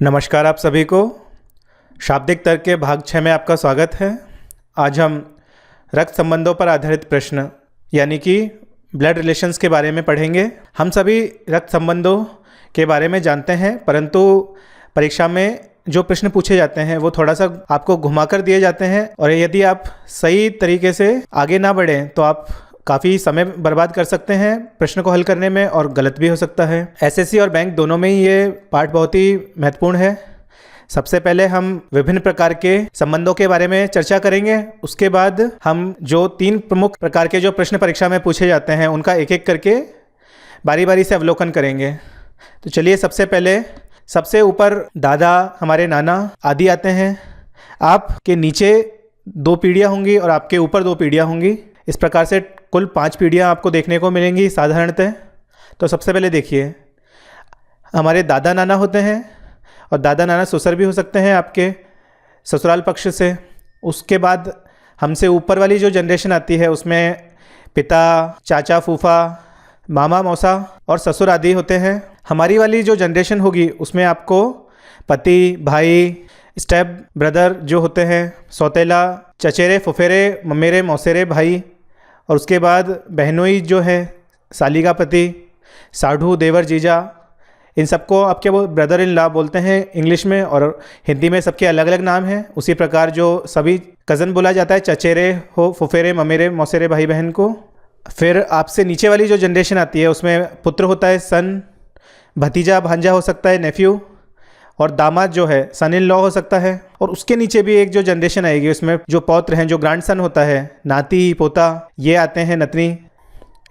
नमस्कार आप सभी को। शाब्दिक तर्क के भाग 6 में आपका स्वागत है। आज हम रक्त संबंधों पर आधारित प्रश्न यानी कि ब्लड रिलेशंस के बारे में पढ़ेंगे। हम सभी रक्त संबंधों के बारे में जानते हैं, परंतु परीक्षा में जो प्रश्न पूछे जाते हैं वो थोड़ा सा आपको घुमाकर दिए जाते हैं और यदि आप सही तरीके से आगे ना बढ़ें तो आप काफ़ी समय बर्बाद कर सकते हैं प्रश्न को हल करने में और गलत भी हो सकता है। एसएससी और बैंक दोनों में ही ये पार्ट बहुत ही महत्वपूर्ण है। सबसे पहले हम विभिन्न प्रकार के संबंधों के बारे में चर्चा करेंगे। उसके बाद हम जो 3 प्रमुख प्रकार के जो प्रश्न परीक्षा में पूछे जाते हैं उनका एक एक करके बारी बारी से अवलोकन करेंगे। तो चलिए, सबसे पहले सबसे ऊपर दादा, हमारे नाना आदि आते हैं। आपके नीचे 2 पीढ़ियाँ होंगी और आपके ऊपर 2 पीढ़ियाँ होंगी। इस प्रकार से कुल 5 पीढ़ियाँ आपको देखने को मिलेंगी साधारणतः। तो सबसे पहले देखिए, हमारे दादा नाना होते हैं और दादा नाना ससुर भी हो सकते हैं आपके ससुराल पक्ष से। उसके बाद हमसे ऊपर वाली जो जनरेशन आती है उसमें पिता, चाचा, फूफा, मामा, मौसा और ससुर आदि होते हैं। हमारी वाली जो जनरेशन होगी उसमें आपको पति, भाई, स्टेप ब्रदर जो होते हैं, सौतेला, चचेरे, फुफेरे, ममेरे, मौसेरे भाई, और उसके बाद बहनोई जो है, साली का पति, साढ़ू, देवर, जीजा, इन सबको आपके वो ब्रदर इन लॉ बोलते हैं इंग्लिश में, और हिंदी में सबके अलग अलग नाम हैं। उसी प्रकार जो सभी कज़न बोला जाता है, चचेरे हो, फुफेरे, ममेरे, मौसेरे भाई बहन को। फिर आपसे नीचे वाली जो जनरेशन आती है उसमें पुत्र होता है सन, भतीजा भांजा हो सकता है नेफ्यू, और दामाद जो है सन इन लॉ हो सकता है। और उसके नीचे भी एक जो जनरेशन आएगी उसमें जो पौत्र हैं, जो ग्रैंड सन होता है, नाती, पोता, ये आते हैं, नतनी।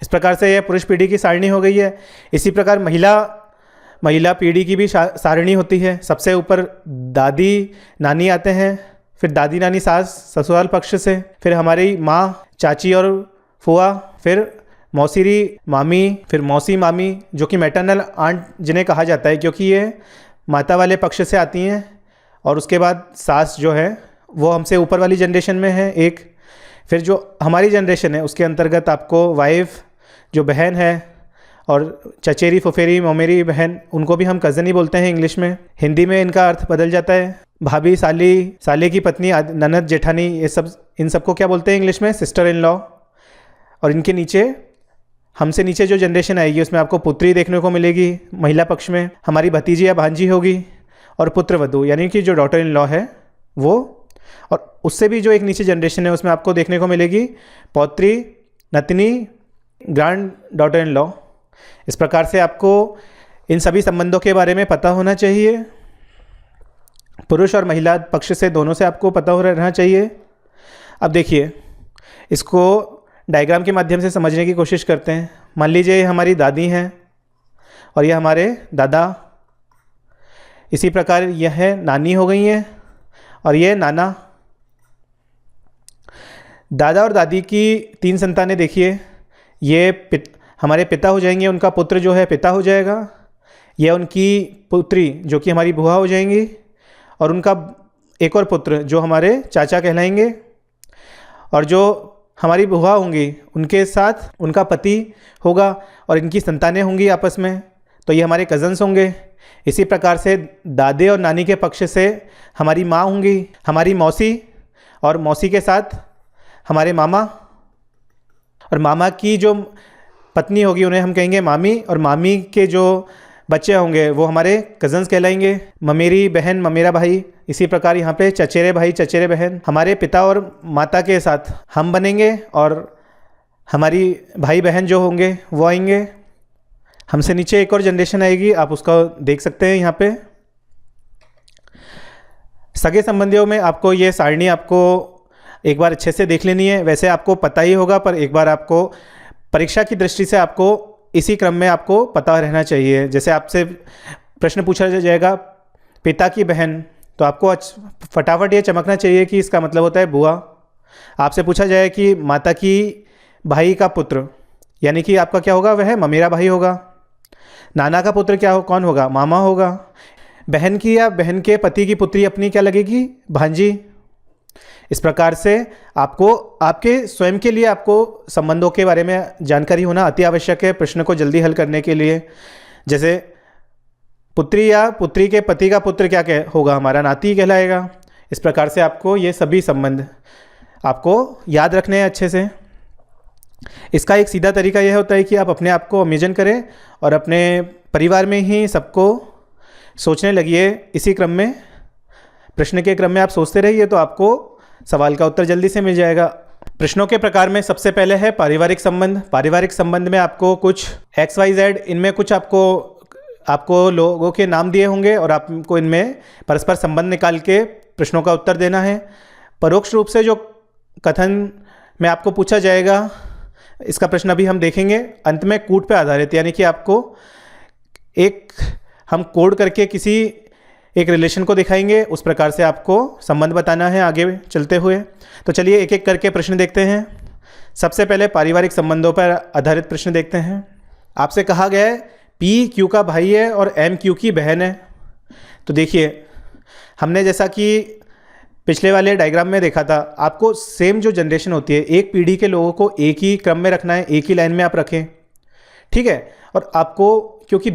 इस प्रकार से यह पुरुष पीढ़ी की सारणी हो गई है। इसी प्रकार महिला पीढ़ी की भी सारणी होती है। सबसे ऊपर दादी नानी आते हैं, फिर दादी नानी सास ससुराल पक्ष से, फिर हमारी माँ, चाची और फुआ, फिर मौसीरी मामी, फिर मौसी मामी जो कि मैटरनल आंट जिन्हें कहा जाता है क्योंकि ये माता वाले पक्ष से आती हैं। और उसके बाद सास जो है वो हमसे ऊपर वाली जनरेशन में है एक। फिर जो हमारी जनरेशन है उसके अंतर्गत आपको वाइफ जो बहन है, और चचेरी, फुफेरी, ममेरी बहन, उनको भी हम कज़न ही बोलते हैं इंग्लिश में। हिंदी में इनका अर्थ बदल जाता है। भाभी, साली, साले की पत्नी, ननद, जेठानी, ये सब, इन सबको क्या बोलते हैं इंग्लिश में? Sister in law. और इनके नीचे हमसे नीचे जो जनरेशन आएगी उसमें आपको पुत्री देखने को मिलेगी महिला पक्ष में, हमारी भतीजी या भांजी होगी, और पुत्र वधू यानी कि जो डॉटर इन लॉ है वो। और उससे भी जो एक नीचे जनरेशन है उसमें आपको देखने को मिलेगी पौत्री, नतनी, ग्रैंड डॉटर इन लॉ। इस प्रकार से आपको इन सभी संबंधों के बारे में पता होना चाहिए। पुरुष और महिला पक्ष से दोनों से आपको पता हो रहना चाहिए। अब देखिए, इसको डायग्राम के माध्यम से समझने की कोशिश करते हैं। मान लीजिए हमारी दादी हैं और यह हमारे दादा। इसी प्रकार यह नानी हो गई हैं और यह नाना। दादा और दादी की 3 संतानें देखिए। ये हमारे पिता हो जाएंगे, उनका पुत्र जो है पिता हो जाएगा। यह उनकी पुत्री जो कि हमारी बुआ हो जाएंगी, और उनका एक और पुत्र जो हमारे चाचा कहलाएंगे। और जो हमारी बुआ होंगी उनके साथ उनका पति होगा और इनकी संतानें होंगी आपस में, तो ये हमारे कज़न्स होंगे। इसी प्रकार से दादे और नानी के पक्ष से हमारी माँ होंगी, हमारी मौसी, और मौसी के साथ हमारे मामा, और मामा की जो पत्नी होगी उन्हें हम कहेंगे मामी, और मामी के जो बच्चे होंगे वो हमारे कज़न्स कहलाएंगे, ममेरी बहन, ममेरा भाई। इसी प्रकार यहाँ पे चचेरे भाई, चचेरे बहन। हमारे पिता और माता के साथ हम बनेंगे और हमारी भाई बहन जो होंगे वो आएंगे। हमसे नीचे एक और जनरेशन आएगी, आप उसका देख सकते हैं यहाँ पे। सगे संबंधियों में आपको ये सारणी आपको एक बार अच्छे से देख लेनी है। वैसे आपको पता ही होगा, पर एक बार आपको परीक्षा की दृष्टि से आपको इसी क्रम में आपको पता रहना चाहिए। जैसे आपसे प्रश्न पूछा जाएगा पिता की बहन, तो आपको फटाफट ये चमकना चाहिए कि इसका मतलब होता है बुआ। आपसे पूछा जाए कि माता की भाई का पुत्र, यानी कि आपका क्या होगा? वह ममेरा भाई होगा। नाना का पुत्र कौन होगा? मामा होगा। बहन की या बहन के पति की पुत्री अपनी क्या लगेगी? भांजी। इस प्रकार से आपको आपके स्वयं के लिए आपको संबंधों के बारे में जानकारी होना अति आवश्यक है प्रश्न को जल्दी हल करने के लिए। जैसे पुत्री या पुत्री के पति का पुत्र क्या कह होगा, हमारा नाती कहलाएगा। इस प्रकार से आपको ये सभी संबंध आपको याद रखने हैं अच्छे से। इसका एक सीधा तरीका यह होता है कि आप अपने आप को इमेजिन करें और अपने परिवार में ही सबको सोचने लगिए। इसी क्रम में, प्रश्न के क्रम में आप सोचते रहिए तो आपको सवाल का उत्तर जल्दी से मिल जाएगा। प्रश्नों के प्रकार में सबसे पहले है पारिवारिक संबंध। पारिवारिक संबंध में आपको कुछ XYZ, इनमें कुछ आपको लोगों के नाम दिए होंगे और आपको इनमें परस्पर संबंध निकाल के प्रश्नों का उत्तर देना है। परोक्ष रूप से जो कथन में आपको पूछा जाएगा, इसका प्रश्न अभी हम देखेंगे। अंत में कूट पे आधारित, यानी कि आपको हम कोड करके किसी एक रिलेशन को दिखाएंगे, उस प्रकार से आपको संबंध बताना है आगे चलते हुए। तो चलिए एक एक करके प्रश्न देखते हैं। सबसे पहले पारिवारिक संबंधों पर आधारित प्रश्न देखते हैं। आपसे कहा गया है P Q का भाई है और M Q की बहन है। तो देखिए, हमने जैसा कि पिछले वाले डायग्राम में देखा था, आपको सेम जो जनरेशन होती है, एक पीढ़ी के लोगों को एक ही क्रम में रखना है, एक ही लाइन में आप रखें, ठीक है। और आपको, क्योंकि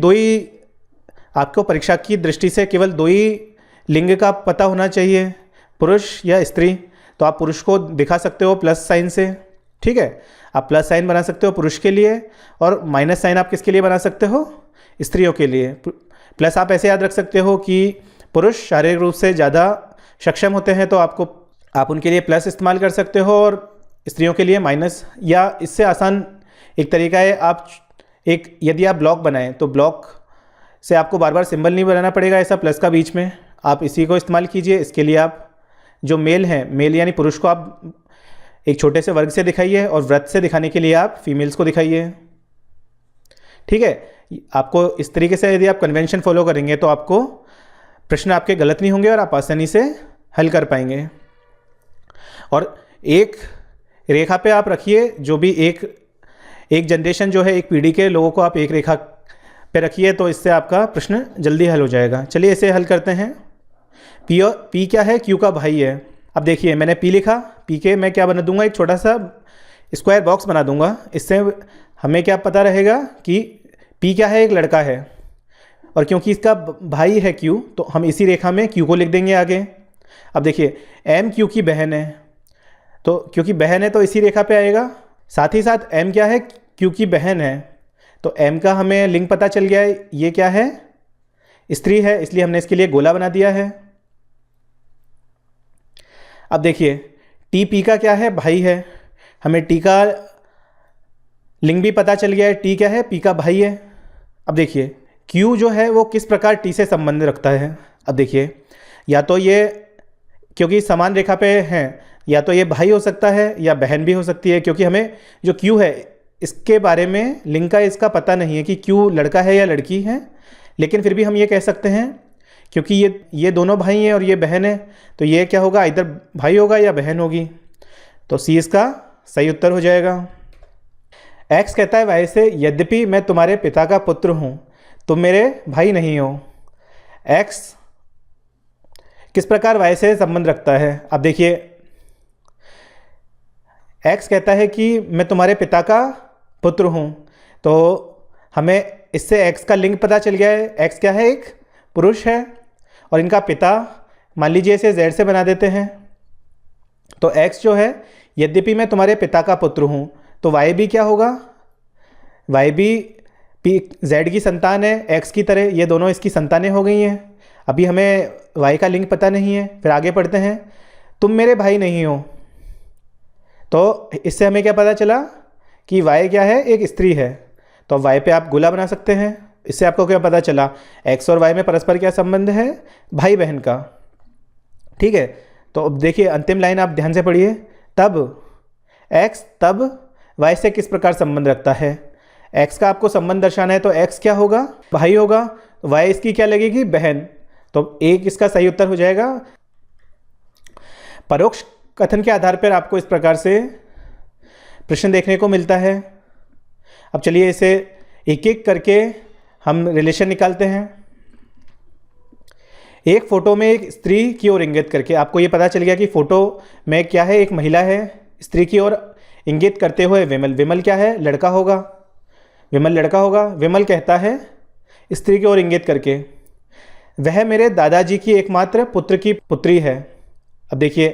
आपको परीक्षा की दृष्टि से केवल 2 ही लिंग का पता होना चाहिए, पुरुष या स्त्री, तो आप पुरुष को दिखा सकते हो प्लस साइन से, ठीक है। आप प्लस साइन बना सकते हो पुरुष के लिए और माइनस साइन आप किसके लिए बना सकते हो, स्त्रियों के लिए। प्लस आप ऐसे याद रख सकते हो कि पुरुष शारीरिक रूप से ज़्यादा सक्षम होते हैं तो आप उनके लिए प्लस इस्तेमाल कर सकते हो और स्त्रियों के लिए माइनस। या इससे आसान एक तरीका है, यदि आप ब्लॉक बनाएं तो ब्लॉक से आपको बार बार सिंबल नहीं बनाना पड़ेगा ऐसा प्लस का बीच में, आप इसी को इस्तेमाल कीजिए। इसके लिए आप जो मेल यानी पुरुष को आप एक छोटे से वर्ग से दिखाइए और व्रत से दिखाने के लिए आप फीमेल्स को दिखाइए, ठीक है। आपको इस तरीके से यदि आप कन्वेंशन फॉलो करेंगे तो आपको प्रश्न आपके गलत नहीं होंगे और आप आसानी से हल कर पाएंगे। और एक रेखा पे आप रखिए, जो भी एक जनरेशन जो है, एक पीढ़ी के लोगों को आप एक रेखा पे रखिए, तो इससे आपका प्रश्न जल्दी हल हो जाएगा। चलिए इसे हल करते हैं। P क्या है, Q का भाई है। अब देखिए, मैंने P लिखा, P के मैं क्या बना दूंगा, एक छोटा सा स्क्वायर बॉक्स बना दूंगा। इससे हमें क्या पता रहेगा कि P क्या है, एक लड़का है। और क्योंकि इसका भाई है Q, तो हम इसी रेखा में Q को लिख देंगे आगे। अब देखिए, M Q की बहन है, तो क्योंकि बहन है तो इसी रेखा पे आएगा। साथ ही साथ M क्या है, Q की बहन है, तो M का हमें लिंक पता चल गया है, ये क्या है, स्त्री है, इसलिए हमने इसके लिए गोला बना दिया है। अब देखिए, T P का क्या है, भाई है, हमें T का लिंक भी पता चल गया है, T क्या है, P का भाई है। अब देखिए, Q जो है वो किस प्रकार T से संबंध रखता है। अब देखिए, या तो ये, क्योंकि समान रेखा पे हैं, या तो ये भाई हो सकता है या बहन भी हो सकती है, क्योंकि हमें जो Q है इसके बारे में लिंग का इसका पता नहीं है कि Q लड़का है या लड़की है। लेकिन फिर भी हम ये कह सकते हैं, क्योंकि ये दोनों भाई हैं और ये बहन है, तो ये क्या होगा, इधर भाई होगा या बहन होगी। तो C इसका सही उत्तर हो जाएगा। X कहता है Y से, यद्यपि मैं तुम्हारे पिता का पुत्र हूँ, तुम मेरे भाई नहीं हो। X किस प्रकार Y से संबंध रखता है। अब देखिए, X कहता है कि मैं तुम्हारे पिता का पुत्र हूँ, तो हमें इससे X का लिंक पता चल गया है। X क्या है, एक पुरुष है और इनका पिता, मान लीजिए इसे Z से बना देते हैं, तो X जो है, यद्यपि मैं तुम्हारे पिता का पुत्र हूँ, तो Y भी क्या होगा, Y भी Z की संतान है, X की तरह ये दोनों इसकी संतानें हो गई हैं। अभी हमें Y का लिंक पता नहीं है। फिर आगे पढ़ते हैं, तुम मेरे भाई नहीं हो, तो इससे हमें क्या पता चला कि Y क्या है, एक स्त्री है, तो Y पे आप गोला बना सकते हैं। इससे आपको क्या पता चला, X और Y में परस्पर क्या संबंध है, भाई बहन का, ठीक है। तो अब देखिए, अंतिम लाइन आप ध्यान से पढ़िए, तब Y से किस प्रकार संबंध रखता है। X का आपको संबंध दर्शाना है, तो X क्या होगा, भाई होगा, Y इसकी क्या लगेगी, बहन, तो एक इसका सही उत्तर हो जाएगा। परोक्ष कथन के आधार पर आपको इस प्रकार से प्रश्न देखने को मिलता है। अब चलिए इसे एक एक करके हम रिलेशन निकालते हैं। एक फोटो में एक स्त्री की ओर इंगित करके आपको ये पता चल गया कि फोटो में क्या है, एक महिला है, स्त्री की ओर इंगित करते हुए विमल क्या है, लड़का होगा, विमल कहता है स्त्री की ओर इंगित करके, वह मेरे दादाजी की एकमात्र पुत्र की पुत्री है। अब देखिए,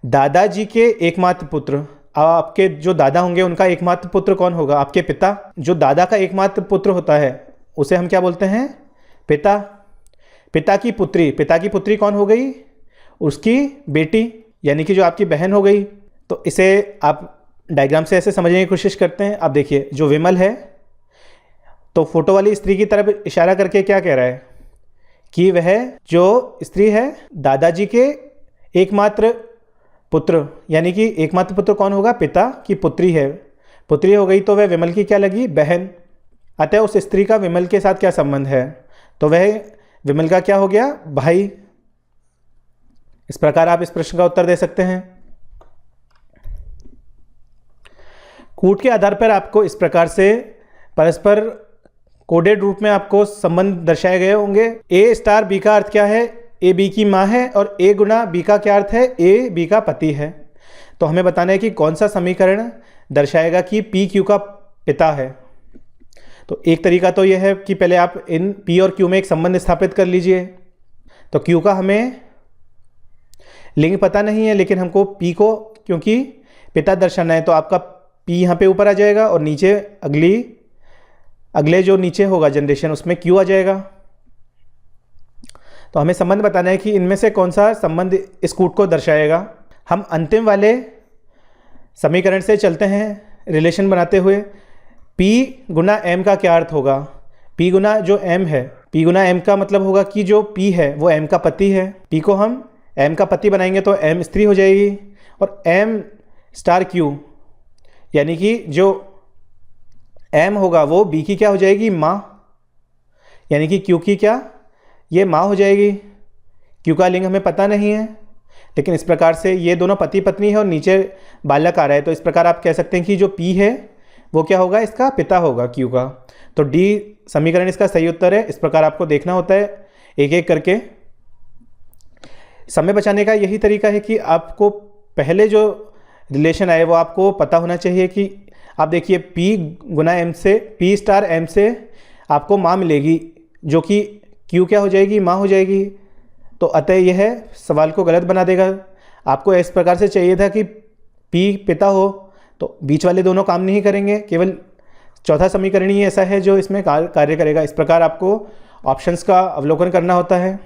दादाजी के एकमात्र पुत्र, अब आपके जो दादा होंगे उनका एकमात्र पुत्र कौन होगा? आपके पिता। जो दादा का एकमात्र पुत्र होता है उसे हम क्या बोलते हैं? पिता। पिता की पुत्री, पिता की पुत्री कौन हो गई? उसकी बेटी, यानी कि जो आपकी बहन हो गई। तो इसे आप डायग्राम से ऐसे समझने की कोशिश करते हैं। आप देखिए, जो विमल है तो फोटो वाली स्त्री की तरफ इशारा करके क्या कह रहा है कि वह जो स्त्री है दादाजी के एकमात्र पुत्र, यानी कि एकमात्र पुत्र कौन होगा? पिता की पुत्री है। पुत्री हो गई तो वह विमल की क्या लगी? बहन। अतः उस स्त्री का विमल के साथ क्या संबंध है? तो वह विमल का क्या हो गया? भाई। इस प्रकार आप इस प्रश्न का उत्तर दे सकते हैं। कूट के आधार पर आपको इस प्रकार से परस्पर कोडेड रूप में आपको संबंध दर्शाए गए होंगे। ए स्टार बी का अर्थ क्या है? ए बी की माँ है, और ए गुना बी का क्या अर्थ है? ए बी का पति है। तो हमें बताना है कि कौन सा समीकरण दर्शाएगा कि पी क्यू का पिता है। तो एक तरीका तो यह है कि पहले आप इन पी और क्यू में एक संबंध स्थापित कर लीजिए। तो क्यू का हमें लिंग पता नहीं है, लेकिन हमको पी को क्योंकि पिता दर्शाना है तो आपका पी यहाँ पे ऊपर आ जाएगा और नीचे अगले जो नीचे होगा जनरेशन उसमें क्यू आ जाएगा। तो हमें संबंध बताना है कि इनमें से कौन सा संबंध इस कूट को दर्शाएगा। हम अंतिम वाले समीकरण से चलते हैं रिलेशन बनाते हुए। P गुना M का क्या अर्थ होगा? P गुना जो M है, P गुना M का मतलब होगा कि जो P है वो M का पति है। P को हम M का पति बनाएंगे तो M स्त्री हो जाएगी, और M स्टार Q यानी कि जो M होगा वो B की क्या हो जाएगी? माँ, यानी कि Q की क्या? ये माँ हो जाएगी। Q का लिंग हमें पता नहीं है, लेकिन इस प्रकार से ये दोनों पति पत्नी है और नीचे बालक आ रहा है, तो इस प्रकार आप कह सकते हैं कि जो P है वो क्या होगा? इसका पिता होगा Q का। तो D समीकरण इसका सही उत्तर है। इस प्रकार आपको देखना होता है एक एक करके। समय बचाने का यही तरीका है कि आपको पहले जो रिलेशन आए वो आपको पता होना चाहिए। कि आप देखिए P गुना M से, P स्टार M से आपको माँ मिलेगी, जो कि Q क्या हो जाएगी? माँ हो जाएगी। तो अतः यह सवाल को गलत बना देगा। आपको इस प्रकार से चाहिए था कि P पिता हो, तो बीच वाले दोनों काम नहीं करेंगे, केवल चौथा समीकरण ही ऐसा है जो इसमें कार्य करेगा। इस प्रकार आपको ऑप्शंस का अवलोकन करना होता है।